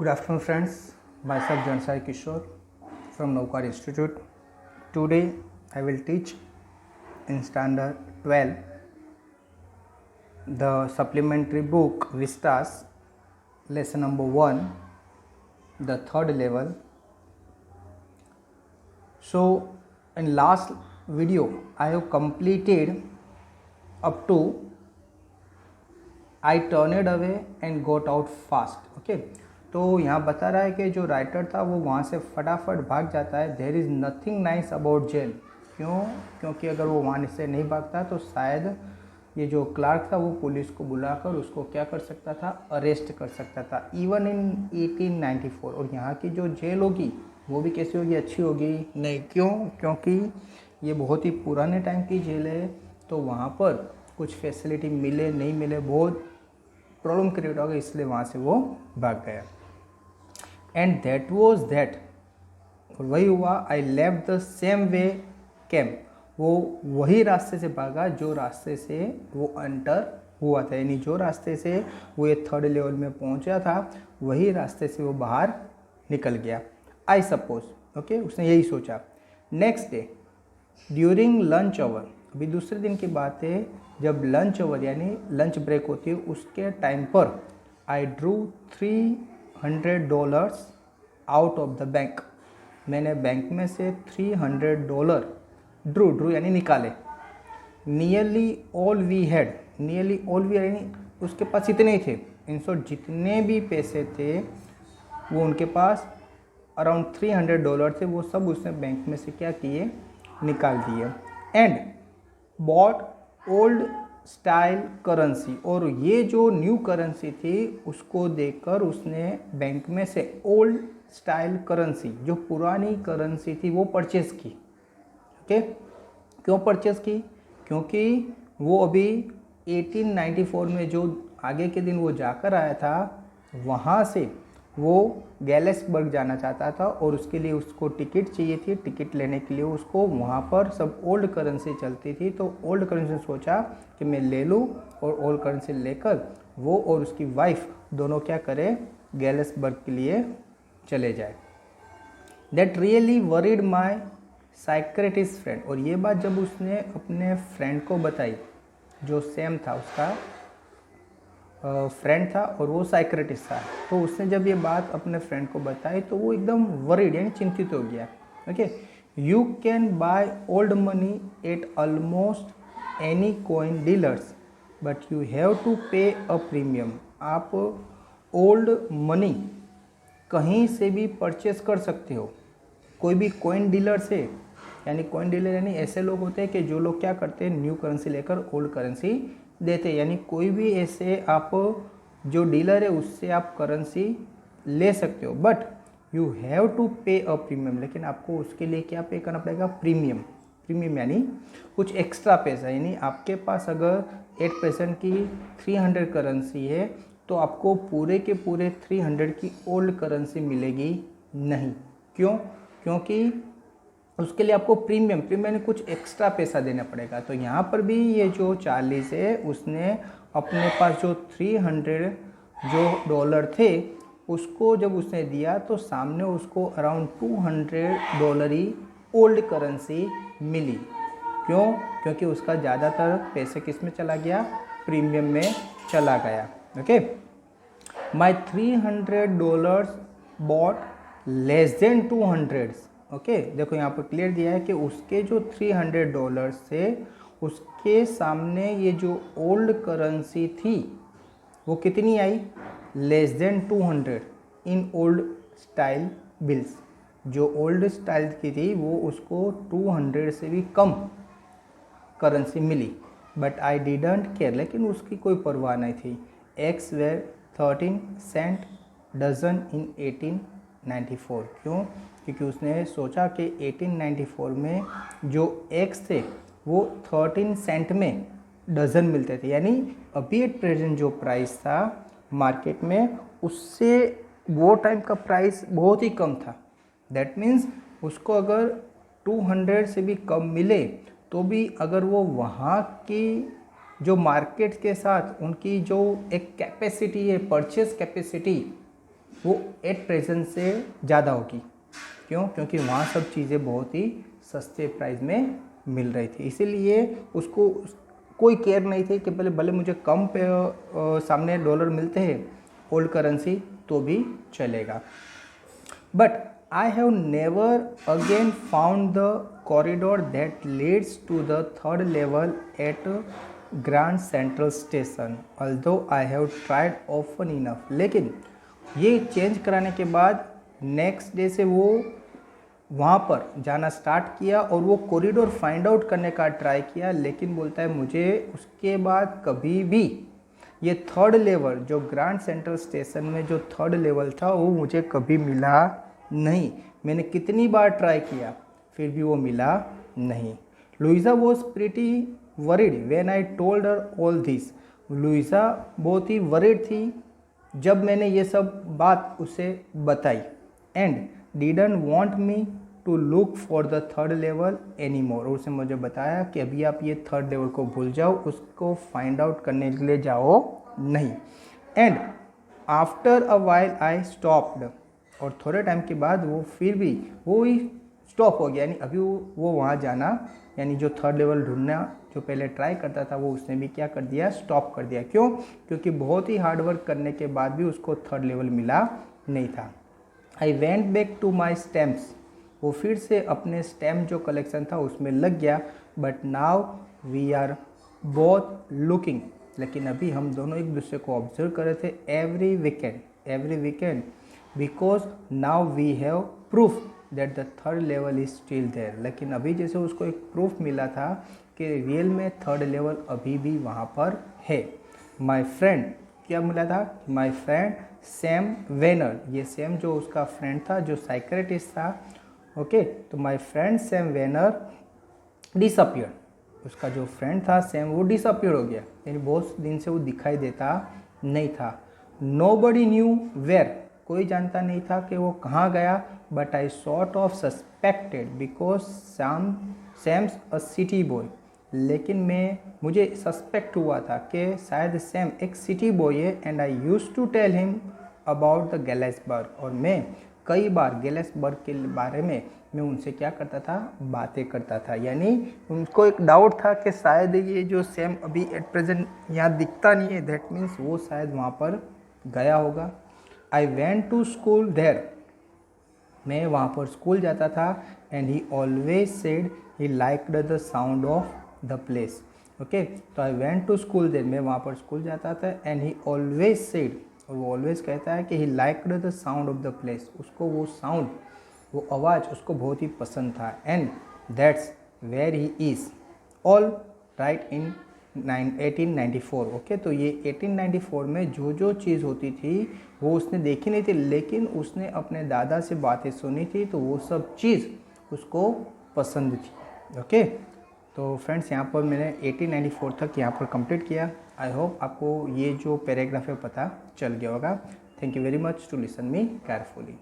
Good afternoon, friends. Myself Jansai Kishore from Naukar Institute. Today, I will teach in standard 12 the supplementary book Vistas, lesson number 1, the third level. So, in last video, I have completed up to I turned away and got out fast. Okay, तो यहाँ बता रहा है कि जो writer था वो वहाँ से फटाफट भाग जाता है. There is nothing nice about jail. क्योंकि अगर वो वहाँ से नहीं भागता तो शायद ये जो क्लार्क था वो पुलिस को बुलाकर उसको क्या कर सकता था, अरेस्ट कर सकता था, इवन इन 1894. और यहाँ की जो जेल होगी वो भी कैसी होगी, अच्छी होगी नहीं. क्योंकि ये बहुत ही पुराने टाइम की जेल है, तो वहाँ पर कुछ फैसिलिटी मिले नहीं मिले बहुत प्रॉब्लम क्रिएट होगा, इसलिए वहाँ से वो भाग गया. एंड दैट वॉज दैट, वही हुआ. I left the same way came, वो वही रास्ते से भागा जो रास्ते से वो एंटर हुआ था, यानी जो रास्ते से वो ये थर्ड लेवल में पहुंचा था वही रास्ते से वो बाहर निकल गया. आई सपोज, ओके, उसने यही सोचा. Next day during lunch hour, अभी दूसरे दिन की बात है, जब लंच आवर यानी लंच ब्रेक होती है उसके टाइम पर I drew $300 out of the bank. मैंने बैंक में से $300 ड्रू यानी निकाले. नियरली ऑल वी हैड यानी उसके पास इतने ही थे. इन शॉर्ट जितने भी पैसे थे वो उनके पास अराउंड $300 थे, वो सब उसने बैंक में से क्या किए, निकाल दिए. And bought old style currency, और ये जो न्यू करेंसी थी उसको देखकर उसने बैंक में से ओल्ड स्टाइल करेंसी, जो पुरानी करेंसी थी, वो परचेज़ की. ओके, क्यों परचेज़ की? क्योंकि वो अभी 1894 में जो आगे के दिन वो जाकर आया था वहाँ से वो गैलेसबर्ग जाना चाहता था और उसके लिए उसको टिकट चाहिए थी. टिकट लेने के लिए उसको वहाँ पर सब ओल्ड करेंसी चलती थी, तो ओल्ड करेंसी सोचा कि मैं ले लूँ और ओल्ड करेंसी लेकर वो और उसकी वाइफ दोनों क्या करें, गैलेसबर्ग के लिए चले जाए. That really worried my psychiatrist friend, और ये बात जब उसने अपने फ्रेंड को बताई, जो सेम था उसका फ्रेंड था और वो साइक्रेटिस्ट था, तो उसने जब ये बात अपने फ्रेंड को बताई तो वो एकदम वरीड यानी चिंतित हो गया. Okay, you can buy old money at almost any coin dealers but you have to pay a premium. आप ओल्ड मनी कहीं से भी परचेस कर सकते हो. कोई भी कॉइन डीलर से, यानी कॉइन डीलर यानी ऐसे लोग होते हैं कि जो लोग क्या करते हैं, न्यू करेंसी लेकर ओल्ड करेंसी देते, यानी कोई भी ऐसे आप जो डीलर है उससे आप करेंसी ले सकते हो. But you have to pay a premium, लेकिन आपको उसके लिए क्या पे करना पड़ेगा, प्रीमियम यानी कुछ एक्स्ट्रा पैसा. यानी आपके पास अगर 8% की 300 करेंसी है तो आपको पूरे के पूरे 300 की ओल्ड करेंसी मिलेगी नहीं. क्योंकि उसके लिए आपको प्रीमियम यानी कुछ एक्स्ट्रा पैसा देना पड़ेगा. तो यहाँ पर भी ये जो चार्लिस है उसने अपने पास जो 300 जो डॉलर थे उसको जब उसने दिया तो सामने उसको अराउंड $200 ही ओल्ड करेंसी मिली. क्योंकि उसका ज़्यादातर पैसे किस में चला गया, प्रीमियम में चला गया. ओके, माई $300 बॉट लेस देन 200. ओके, देखो यहाँ पर क्लियर दिया है कि उसके जो $300 थे उसके सामने ये जो ओल्ड करेंसी थी वो कितनी आई, less than 200 in old style bills. जो ओल्ड स्टाइल की थी वो उसको 200 से भी कम करेंसी मिली. बट आई डिडंट केयर, लेकिन उसकी कोई परवाह नहीं थी. Eggs were 13 cents dozen in 1894. क्योंकि उसने सोचा कि 1894 में जो एग्स थे वो 13 सेंट में डज़न मिलते थे, यानी अभी एट प्रेजेंट जो प्राइस था मार्केट में उससे वो टाइम का प्राइस बहुत ही कम था. दैट मीन्स उसको अगर 200 से भी कम मिले तो भी अगर वो वहाँ की जो मार्केट के साथ उनकी जो एक कैपेसिटी है, परचेस कैपेसिटी, वो एट प्रेजेंट से ज़्यादा होगी। क्यों? क्योंकि वहाँ सब चीज़ें बहुत ही सस्ते प्राइस में मिल रही थी, इसीलिए उसको कोई केयर नहीं थी कि भले मुझे कम पे सामने डॉलर मिलते हैं ओल्ड करेंसी तो भी चलेगा। But I have never again found the corridor that leads to the third level at Grand Central station, although I have tried often enough. लेकिन ये चेंज कराने के बाद नेक्स्ट डे से वो वहाँ पर जाना स्टार्ट किया और वो कॉरिडोर फाइंड आउट करने का ट्राई किया, लेकिन बोलता है मुझे उसके बाद कभी भी ये थर्ड लेवल जो ग्रैंड सेंट्रल स्टेशन में जो थर्ड लेवल था वो मुझे कभी मिला नहीं। मैंने कितनी बार ट्राई किया फिर भी वो मिला नहीं। Louisa was pretty worried when I told her all this. Louisa बहुत ही वरीड थी जब मैंने ये सब बात उसे बताई। And didn't want me to look for the third level any more. उसने मुझे बताया कि अभी आप ये थर्ड लेवल को भूल जाओ, उसको फाइंड आउट करने के लिए जाओ नहीं। And after a while I stopped. और थोड़े टाइम के बाद वो फिर भी वो ही स्टॉप हो गया, यानी अभी वो वहाँ जाना यानी जो थर्ड लेवल ढूंढना जो पहले ट्राई करता था वो उसने भी क्या कर दिया, स्टॉप कर दिया। क्यों? क्योंकि बहुत ही हार्ड वर्क करने के बाद भी उसको थर्ड लेवल मिला नहीं था। I went back to my stamps. वो फिर से अपने स्टैम्प जो कलेक्शन था उसमें लग गया। But now we are both looking. लेकिन अभी हम दोनों एक दूसरे को ऑब्जर्व कर रहे थे every weekend because now we have proof that the third level is still there. लेकिन अभी जैसे उसको एक प्रूफ मिला था कि रियल में थर्ड लेवल अभी भी वहाँ पर है। माई फ्रेंड, क्या मिला था? My friend Sam Vanern. ये सैम जो उसका फ्रेंड था जो साइकियाट्रिस्ट था, ओके। तो my friend Sam Vanern disappear. उसका जो फ्रेंड था सैम वो डिसअपियर हो गया, यानी बहुत दिन से वो दिखाई देता नहीं था। Nobody knew where. कोई जानता नहीं था कि वो कहाँ गया। But I sort of suspected because Sam's a city boy. लेकिन मुझे सस्पेक्ट हुआ था कि शायद सैम एक सिटी बॉय है। And I used to tell him about the Galesburg. और मैं कई बार गैलेसबर्ग के बारे में मैं उनसे क्या करता था, बातें करता था। यानी उनको एक डाउट था कि शायद ये जो सैम अभी एट प्रेजेंट यहाँ दिखता नहीं है, दैट मीन्स वो शायद वहाँ पर गया होगा। I went to school there. मैं वहाँ पर स्कूल जाता था। And he always said he liked the sound of the place. Okay, तो I went to school there. मैं वहाँ पर स्कूल जाता था। एंड ही ऑलवेज सेड, और वो ऑलवेज कहता है कि ही liked the sound of the place. उसको वो साउंड, वो आवाज़ उसको बहुत ही पसंद था। And that's where he is all right in 1894। Okay, तो ये 1894 में जो जो चीज़ होती थी वो उसने देखी नहीं थी, लेकिन उसने अपने दादा से बातें सुनी थी, तो वो सब चीज़ उसको पसंद थी। ओके, तो फ्रेंड्स यहाँ पर मैंने 1894 तक यहाँ पर कंप्लीट किया। आई होप आपको ये जो पैराग्राफ है पता चल गया होगा। Thank you very much to listen me carefully.